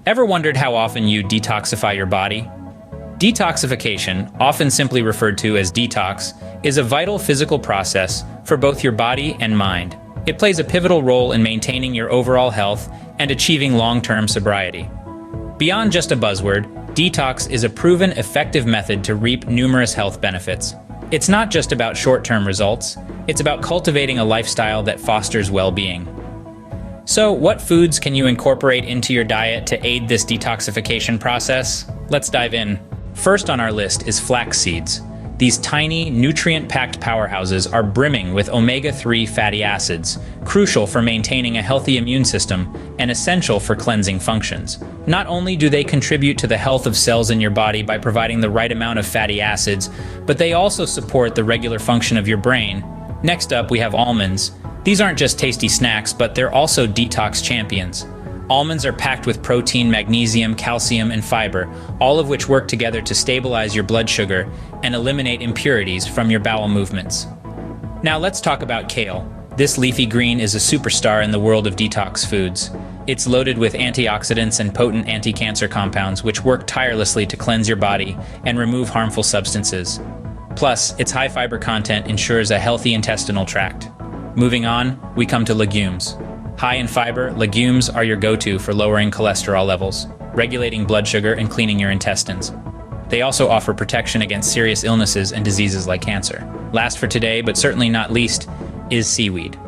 Ever wondered how often you detoxify your body? Detoxification, often simply referred to as detox, is a vital physical process for both your body and mind. It plays a pivotal role in maintaining your overall health and achieving long-term sobriety. Beyond just a buzzword, detox is a proven effective method to reap numerous health benefits. It's not just about short-term results, it's about cultivating a lifestyle that fosters well-being. So, what foods can you incorporate into your diet to aid this detoxification process? Let's dive in. First on our list is flax seeds. These tiny, nutrient-packed powerhouses are brimming with omega-3 fatty acids, crucial for maintaining a healthy immune system and essential for cleansing functions. Not only do they contribute to the health of cells in your body by providing the right amount of fatty acids, but they also support the regular function of your brain. Next up, we have almonds. These aren't just tasty snacks, but they're also detox champions. Almonds are packed with protein, magnesium, calcium, and fiber, all of which work together to stabilize your blood sugar and eliminate impurities from your bowel movements. Now let's talk about kale. This leafy green is a superstar in the world of detox foods. It's loaded with antioxidants and potent anti-cancer compounds which work tirelessly to cleanse your body and remove harmful substances. Plus, its high fiber content ensures a healthy intestinal tract. Moving on, we come to legumes. High in fiber, legumes are your go-to for lowering cholesterol levels, regulating blood sugar, and cleaning your intestines. They also offer protection against serious illnesses and diseases like cancer. Last for today, but certainly not least, is seaweed.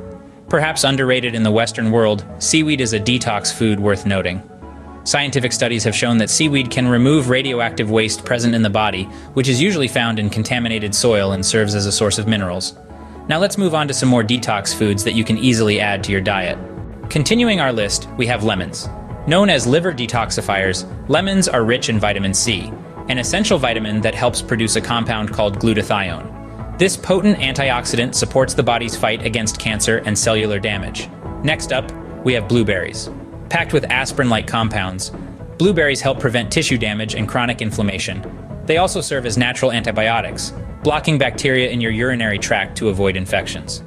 Perhaps underrated in the Western world, seaweed is a detox food worth noting. Scientific studies have shown that seaweed can remove radioactive waste present in the body, which is usually found in contaminated soil and serves as a source of minerals. Now let's move on to some more detox foods that you can easily add to your diet. Continuing our list, we have lemons. Known as liver detoxifiers, lemons are rich in vitamin C, an essential vitamin that helps produce a compound called glutathione. This potent antioxidant supports the body's fight against cancer and cellular damage. Next up, we have blueberries. Packed with aspirin-like compounds, blueberries help prevent tissue damage and chronic inflammation. They also serve as natural antibiotics, blocking bacteria in your urinary tract to avoid infections.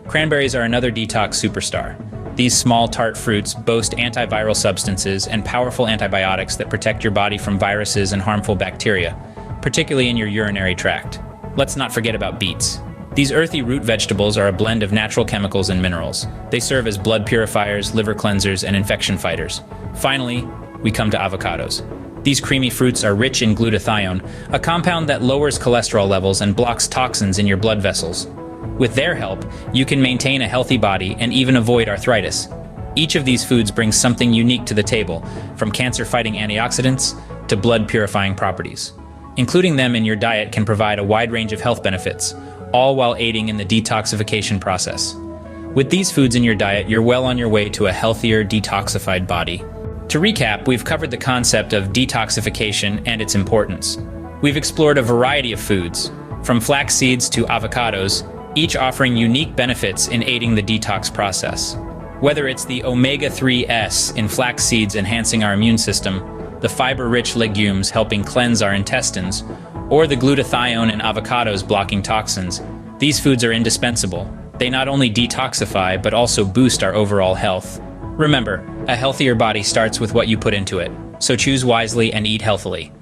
Cranberries are another detox superstar. These small, tart fruits boast antiviral substances and powerful antibiotics that protect your body from viruses and harmful bacteria, particularly in your urinary tract. Let's not forget about beets. These earthy root vegetables are a blend of natural chemicals and minerals. They serve as blood purifiers, liver cleansers, and infection fighters. Finally, we come to avocados. These creamy fruits are rich in glutathione, a compound that lowers cholesterol levels and blocks toxins in your blood vessels. With their help, you can maintain a healthy body and even avoid arthritis. Each of these foods brings something unique to the table, from cancer-fighting antioxidants to blood-purifying properties. Including them in your diet can provide a wide range of health benefits, all while aiding in the detoxification process. With these foods in your diet, you're well on your way to a healthier, detoxified body. To recap, we've covered the concept of detoxification and its importance. We've explored a variety of foods, from flax seeds to avocados, each offering unique benefits in aiding the detox process. Whether it's the omega-3s in flax seeds enhancing our immune system, the fiber-rich legumes helping cleanse our intestines, or the glutathione in avocados blocking toxins, these foods are indispensable. They not only detoxify, but also boost our overall health. Remember, a healthier body starts with what you put into it, so choose wisely and eat healthily.